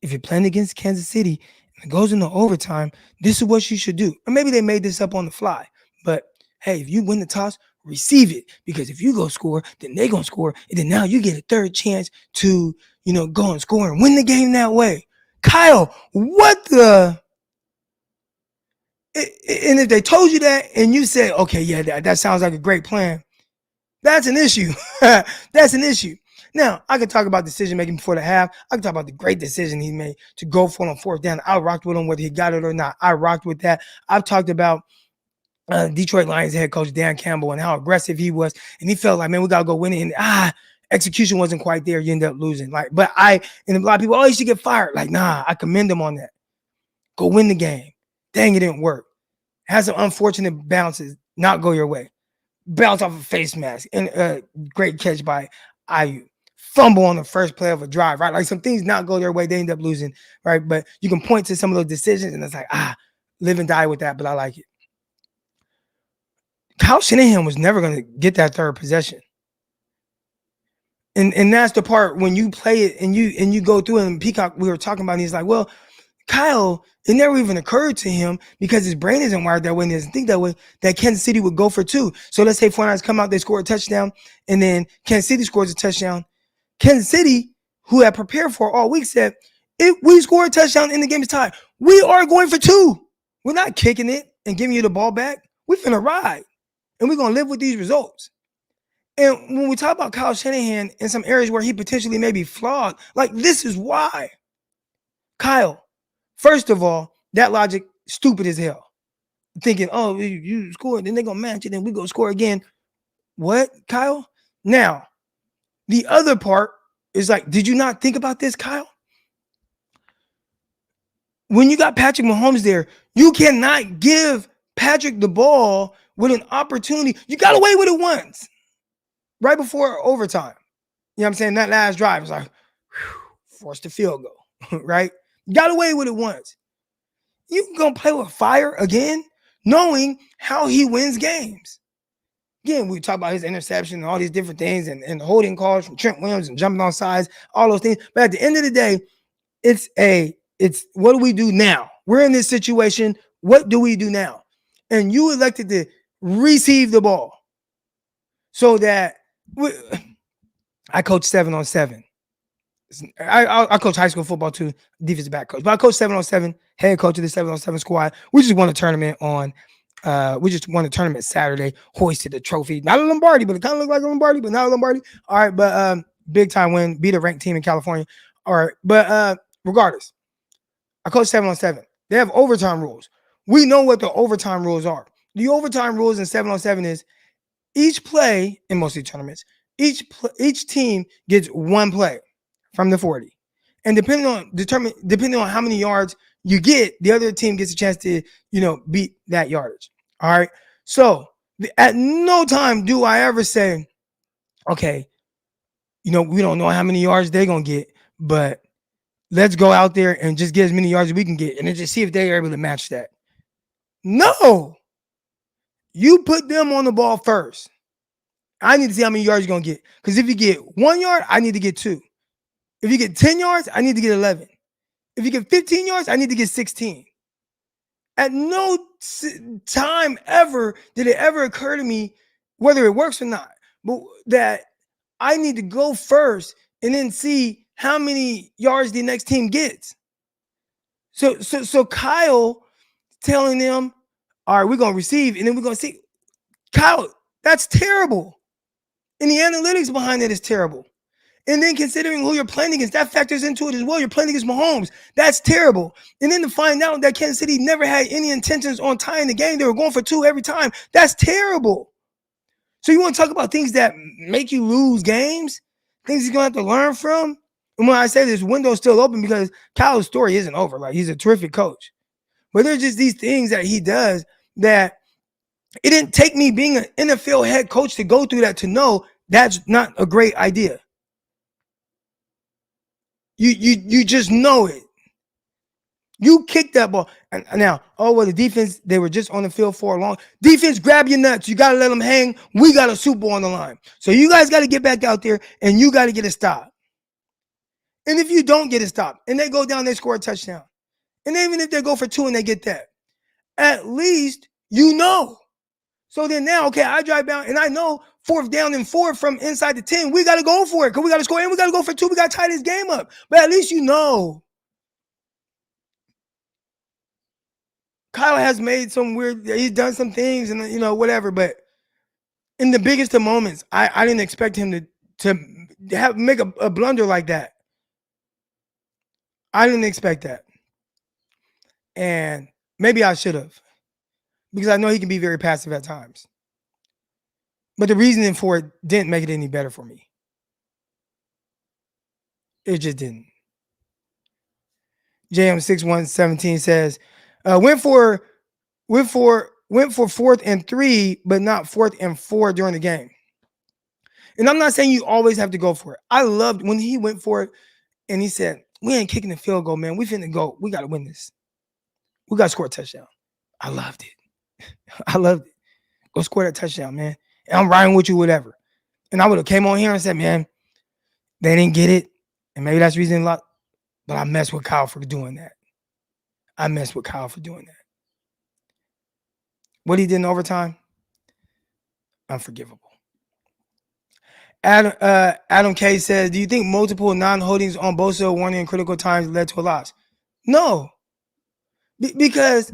S1: if you're playing against Kansas City and it goes into overtime, this is what you should do. Or maybe they made this up on the fly. But, hey, if you win the toss, receive it. Because if you go score, then they going to score. And then now you get a third chance to, go and score and win the game that way. Kyle, what the? And if they told you that and you said, okay, yeah, that sounds like a great plan, that's an issue. That's an issue. Now, I could talk about decision making before the half. I could talk about the great decision he made to go for it on fourth down. I rocked with him whether he got it or not. I rocked with that. I've talked about Detroit Lions head coach Dan Campbell and how aggressive he was. And he felt like, man, we got to go win it. And execution wasn't quite there. You end up losing. And a lot of people, he should get fired. Like, nah, I commend him on that. Go win the game. Dang, it didn't work. Had some unfortunate bounces, not go your way. Bounce off a face mask. And great catch by IU. Fumble on the first play of a drive, right? Like, some things not go their way, they end up losing, right? But you can point to some of those decisions, and it's like, live and die with that, but I like it. Kyle Shanahan was never going to get that third possession. And that's the part when you play it and you go through it, and Peacock, we were talking about, and he's like, well, Kyle, it never even occurred to him because his brain isn't wired that way and doesn't think that way, that Kansas City would go for 2. So let's say 49ers come out, they score a touchdown, and then Kansas City scores a touchdown. Kansas City, who had prepared for all week, said, if we score a touchdown and the game is tied, we are going for 2. We're not kicking it and giving you the ball back. We're finna ride, and we're going to live with these results. And when we talk about Kyle Shanahan in some areas where he potentially may be flawed, like, this is why. Kyle, first of all, that logic, stupid as hell. Thinking, you scored, then they're going to match it, then we go score again. What, Kyle? Now, the other part is like, did you not think about this, Kyle? When you got Patrick Mahomes there, you cannot give Patrick the ball with an opportunity. You got away with it once, right before overtime. You know what I'm saying? That last drive was like, forced a field goal, right? Got away with it once. You going to play with fire again, knowing how he wins games. Again, we talk about his interception and all these different things and holding calls from Trent Williams and jumping on sides, all those things. But at the end of the day, it's what do we do now? We're in this situation. What do we do now? And you elected to receive the ball so that I coach 7-on-7. I coach high school football too, defensive back coach. But I coach 7-on-7, head coach of the 7-on-7 squad. We just won a tournament Saturday, hoisted the trophy. Not a Lombardi, but it kind of looked like a Lombardi, but not a Lombardi. All right, but big time win, beat a ranked team in California. All right, but regardless, I coach 7-on-7. They have overtime rules. We know what the overtime rules are. The overtime rules in 7-on-7 is each play in most of the tournaments, each team gets one play from the 40. And depending on how many yards you get, the other team gets a chance to, beat that yardage. All right. So at no time do I ever say, okay, we don't know how many yards they're going to get, but let's go out there and just get as many yards as we can get and then just see if they're able to match that. No. You put them on the ball first. I need to see how many yards you're going to get. Because if you get 1 yard, I need to get 2. If you get 10 yards, I need to get 11. If you get 15 yards, I need to get 16. At no time ever did it ever occur to me whether it works or not, but that I need to go first and then see how many yards the next team gets. So Kyle telling them, all right, we're gonna receive and then we're gonna see. Kyle, that's terrible. And the analytics behind it is terrible. And then considering who you're playing against, that factors into it as well. You're playing against Mahomes. That's terrible. And then to find out that Kansas City never had any intentions on tying the game, they were going for 2 every time. That's terrible. So you want to talk about things that make you lose games? Things you're going to have to learn from? And when I say this window's still open because Kyle's story isn't over. Like, he's a terrific coach. But there's just these things that he does that it didn't take me being an NFL head coach to go through that to know that's not a great idea. You just know it. You kicked that ball. And now, the defense, they were just on the field for a long. Defense, grab your nuts. You got to let them hang. We got a Super Bowl on the line. So you guys got to get back out there and you got to get a stop. And if you don't get a stop and they go down, they score a touchdown. And even if they go for 2 and they get that, at least you know. So then now, okay, I drive down and I know 4th down and 4 from inside the 10. We got to go for it because we got to score and we got to go for 2. We got to tie this game up. But at least you know. Kyle has made some he's done some things and, whatever. But in the biggest of moments, I didn't expect him to make a blunder like that. I didn't expect that. And maybe I should have. Because I know he can be very passive at times. But the reasoning for it didn't make it any better for me. It just didn't. JM6117 says, went for 4th and 3, but not 4th and 4 during the game. And I'm not saying you always have to go for it. I loved when he went for it and he said, we ain't kicking the field goal, man. We finna go. We got to win this. We got to score a touchdown. I loved it. I loved it. Go score that touchdown, man. And I'm riding with you, whatever. And I would have came on here and said, man, they didn't get it. And maybe that's the reason a lot. But I messed with Kyle for doing that. What he did in overtime, unforgivable. Adam K says, do you think multiple non-holdings on Bosa warning in critical times led to a loss? No. Because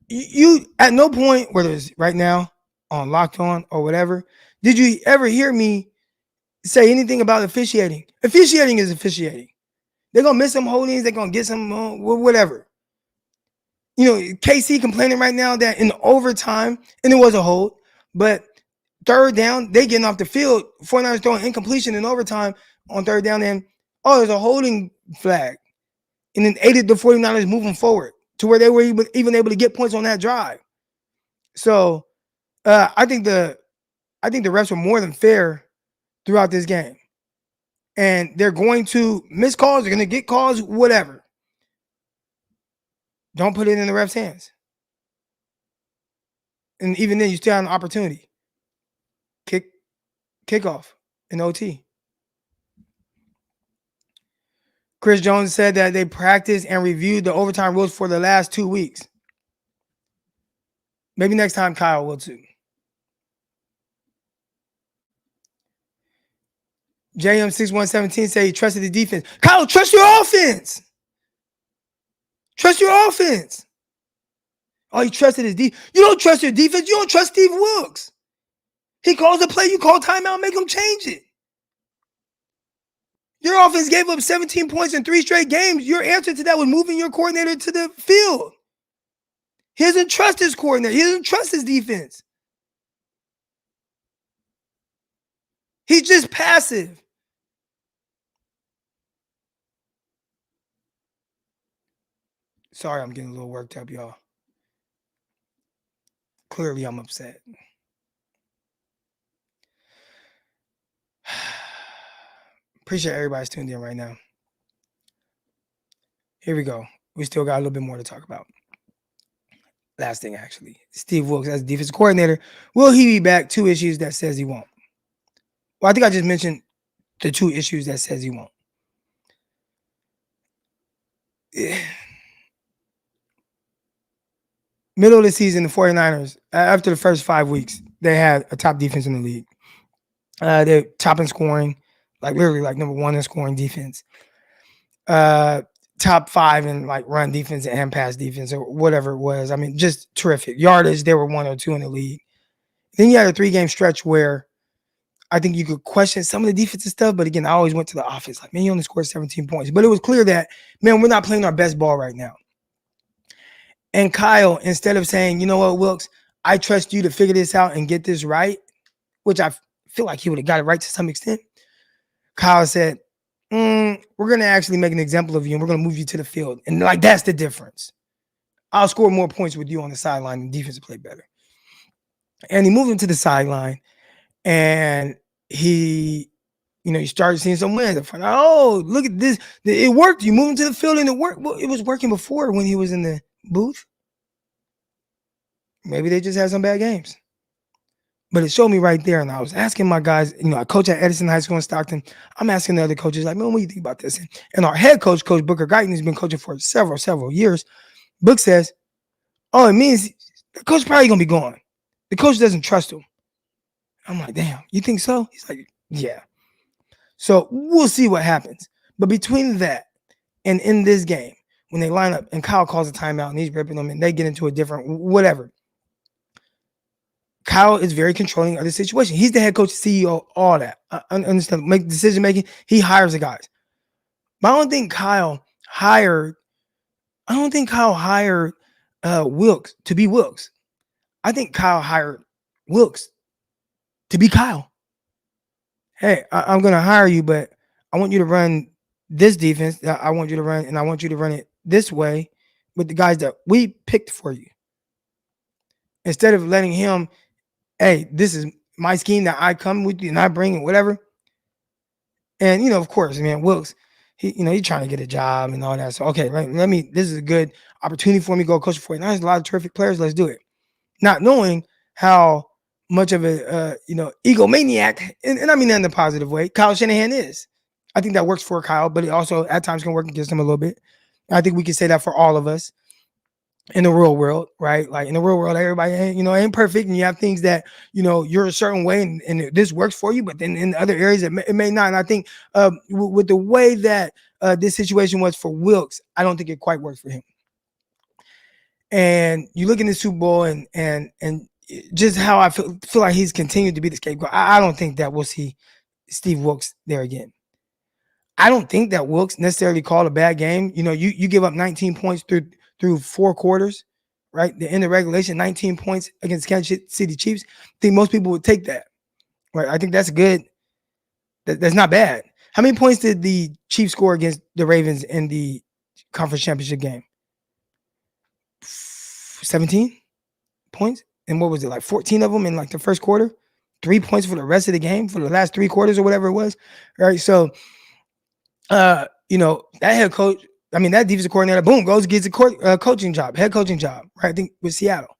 S1: you at no point, whether it's right now on Locked On or whatever, did you ever hear me say anything about officiating? Officiating is officiating. They're going to miss some holdings. They're going to get some whatever. KC complaining right now that in overtime, and it was a hold, but 3rd down, they getting off the field. 49ers throwing incompletion in overtime on 3rd down, and there's a holding flag. And then aided the 49ers moving forward to where they were even able to get points on that drive. So I think the refs were more than fair throughout this game. And they're going to miss calls. They're going to get calls, whatever. Don't put it in the ref's hands. And even then, you still have an opportunity. Kickoff in OT. Chris Jones said that they practiced and reviewed the overtime rules for the last 2 weeks. Maybe next time Kyle will too. JM6117 said he trusted the defense. Kyle, trust your offense. Trust your offense. He trusted his defense. You don't trust your defense. You don't trust Steve Wilkes. He calls a play. You call timeout. Make him change it. Your offense gave up 17 points in 3 straight games. Your answer to that was moving your coordinator to the field. He doesn't trust his coordinator. He doesn't trust his defense. He's just passive. Sorry, I'm getting a little worked up, y'all. Clearly, I'm upset. Appreciate everybody's tuned in right now. Here we go. We still got a little bit more to talk about. Last thing, actually. Steve Wilkes as defensive coordinator. Will he be back? 2 issues that says he won't. Well, I think I just mentioned the 2 issues that says he won't. Middle of the season, the 49ers, after the first 5 weeks, they had a top defense in the league. They're top in scoring, like literally like number one in scoring defense. Top 5 in like run defense and pass defense or whatever it was. I mean, just terrific. Yardage, they were 1 or 2 in the league. Then you had a 3-game stretch where I think you could question some of the defensive stuff, but again, I always went to the offense. Like, man, you only scored 17 points. But it was clear that, man, we're not playing our best ball right now. And Kyle, instead of saying, you know what, Wilkes, I trust you to figure this out and get this right, which I feel like he would have got it right to some extent, Kyle said, we're going to actually make an example of you and we're going to move you to the field. And like, that's the difference. I'll score more points with you on the sideline and defense play better. And he moved him to the sideline and he, you started seeing some wins. Oh, look at this. It worked. You moved him to the field and it worked. Well, it was working before when he was in the booth. Maybe they just had some bad games. But it showed me right there. And I was asking my guys, I coach at Edison High School in Stockton. I'm asking the other coaches, like, man, what do you think about this? And our head coach, Coach Booker Guyton, who's been coaching for several years, Book says, oh, it means the coach probably going to be gone. The coach doesn't trust him. I'm like, damn, you think so? He's like, yeah. So we'll see what happens. But between that and in this game, when they line up and Kyle calls a timeout and he's ripping them and they get into a different whatever, Kyle is very controlling of the situation. He's the head coach, CEO, all that. I understand. Make decision making. He hires the guys. But I don't think Kyle hired Wilkes to be Wilkes. I think Kyle hired Wilkes to be Kyle. Hey, I'm going to hire you, but I want you to run this defense. I want you to run, and I want you to run it this way with the guys that we picked for you. Instead of letting him, hey, this is my scheme that I come with you and I bring and whatever. And, of course, man, Wilkes, he's trying to get a job and all that. So, okay, this is a good opportunity for me to go coach for you. Now, there's a lot of terrific players. Let's do it. Not knowing how much of a, egomaniac, and I mean that in a positive way, Kyle Shanahan is. I think that works for Kyle, but it also at times can work against him a little bit. I think we can say that for all of us in the real world, right? Like in the real world, everybody ain't perfect, and you have things that, you're a certain way and this works for you, but then in other areas it may not. And I think with the way that this situation was for Wilkes, I don't think it quite worked for him. And you look in the Super Bowl and just how I feel like he's continued to be the scapegoat. I don't think that we'll see Steve Wilkes there again. I don't think that Wilkes necessarily called a bad game. You give up 19 points through 4 quarters, right? The end of regulation, 19 points against Kansas City Chiefs. I think most people would take that, right? I think that's good. That's not bad. How many points did the Chiefs score against the Ravens in the conference championship game? 17 points. And what was it, like 14 of them in like the first quarter? 3 points for the rest of the game, for the last 3 quarters or whatever it was, right? So, that head coach, that defensive coordinator, boom, goes gets a coaching job, head coaching job, right? I think with Seattle.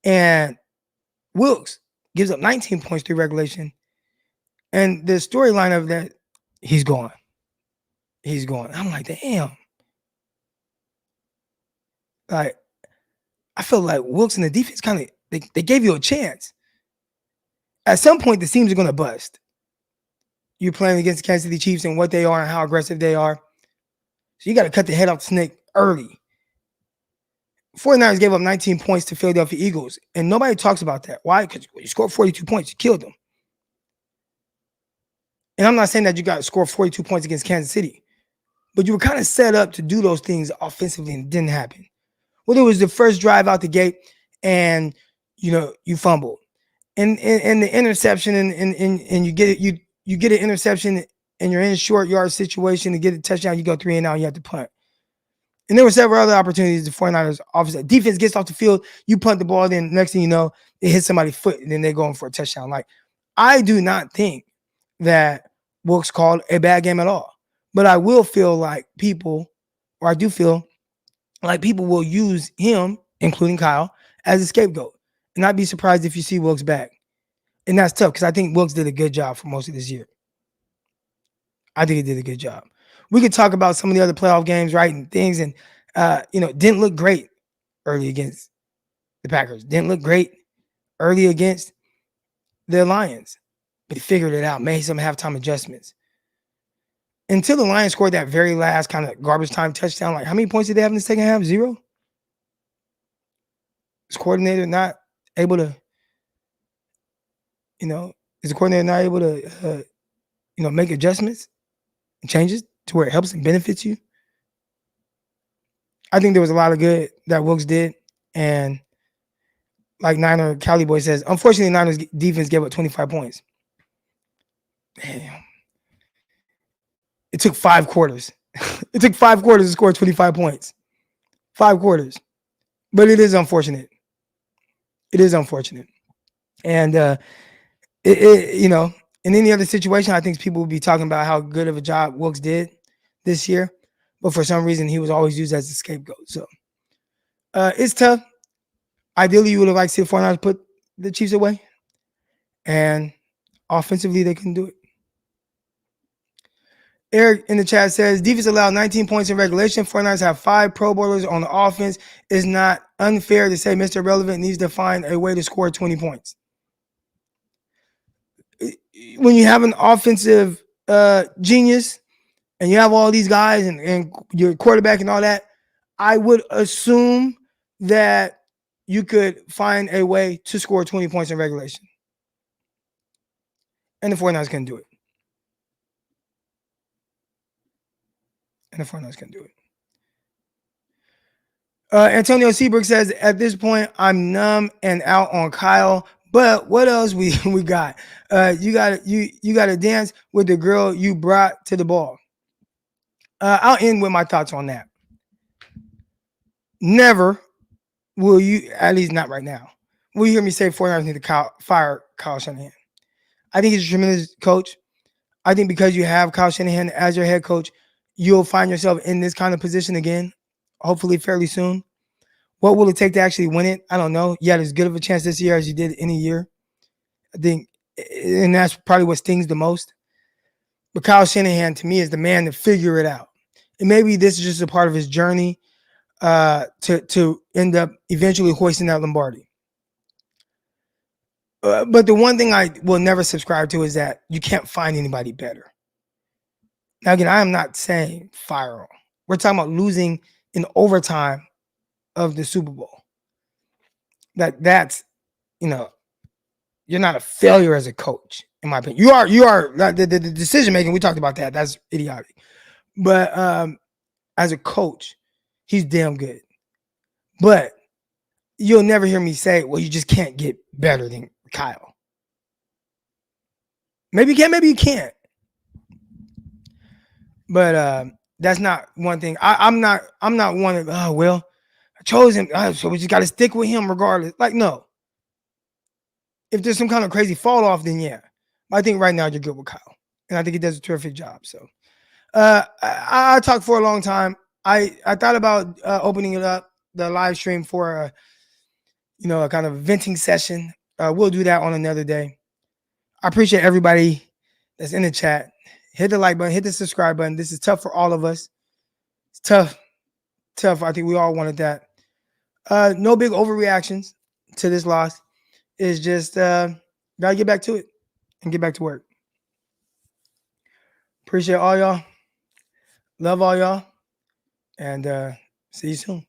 S1: And Wilkes gives up 19 points through regulation. And the storyline of that, he's gone. He's gone. I'm like, damn. Like, I feel like Wilkes and the defense kind of, they gave you a chance. At some point, the teams are going to bust. You're playing against the Kansas City Chiefs and what they are and how aggressive they are. So you got to cut the head off the snake early. 49ers gave up 19 points to Philadelphia Eagles, and nobody talks about that. Why? Because you scored 42 points. You killed them. And I'm not saying that you got to score 42 points against Kansas City, but you were kind of set up to do those things offensively, and it didn't happen. Well, it was the first drive out the gate, and you fumbled, and the interception, and you get it, you get an interception, and you're in a short yard situation to get a touchdown. You go 3 and out, you have to punt. And there were several other opportunities. The 49ers offense defense gets off the field, you punt the ball, then next thing you know, it hits somebody's foot, and then they're going for a touchdown. Like, I do not think that Wilkes called a bad game at all, but I will feel like I do feel like people will use him, including Kyle, as a scapegoat. And I'd be surprised if you see Wilkes back. And that's tough because I think Wilkes did a good job for most of this year. I think he did a good job. We could talk about some of the other playoff games, right, and things, and, didn't look great early against the Packers. Didn't look great early against the Lions. But he figured it out, made some halftime adjustments. Until the Lions scored that very last kind of garbage time touchdown, like how many points did they have in the second half? 0? Is coordinator not able to, is the coordinator not able to, make adjustments and changes to where it helps and benefits you? I think there was a lot of good that Wilkes did. And like Niner Cali Boy says, unfortunately, Niners defense gave up 25 points. Damn. It took 5 quarters. It took 5 quarters to score 25 points. 5 quarters. But it is unfortunate. It is unfortunate. And, in any other situation, I think people would be talking about how good of a job Wilkes did this year. But for some reason, he was always used as a scapegoat. So it's tough. Ideally, you would have liked to see the 49ers put the Chiefs away. And offensively, they couldn't do it. Eric in the chat says, defense allowed 19 points in regulation. 49ers have 5 Pro Bowlers on the offense. It's not unfair to say Mr. Relevant needs to find a way to score 20 points. When you have an offensive genius and you have all these guys and your quarterback and all that, I would assume that you could find a way to score 20 points in regulation. And the 49ers couldn't do it. And the 49ers couldn't do it. Antonio Seabrook says, at this point, I'm numb and out on Kyle. But what else we got? You got to dance with the girl you brought to the ball. I'll end with my thoughts on that. Never will you, at least not right now, will you hear me say 49ers need to fire Kyle Shanahan. I think he's a tremendous coach. I think because you have Kyle Shanahan as your head coach, you'll find yourself in this kind of position again, hopefully fairly soon. What will it take to actually win it? I don't know. You had as good of a chance this year as you did any year. I think, and that's probably what stings the most. But Kyle Shanahan, to me, is the man to figure it out. And maybe this is just a part of his journey to end up eventually hoisting that Lombardi. But the one thing I will never subscribe to is that you can't find anybody better. Now, again, I am not saying fire him. We're talking about losing in overtime of the Super Bowl. That's you're not a failure as a coach, in my opinion. You are the decision making. We talked about that. That's idiotic. But as a coach, he's damn good. But you'll never hear me say, well, you just can't get better than Kyle. Maybe you can, maybe you can't. But that's not one thing. I'm not one of, I chose him, so we just got to stick with him regardless. Like, no. If there's some kind of crazy fall off, then yeah. I think right now you're good with Kyle. And I think he does a terrific job. So I talked for a long time. I thought about opening it up, the live stream, for a kind of venting session. We'll do that on another day. I appreciate everybody that's in the chat. Hit the like button, hit the subscribe button. This is tough for all of us. It's tough. I think we all wanted that. No big overreactions to this loss. It's just gotta get back to it and get back to work. Appreciate all y'all. Love all y'all. And see you soon.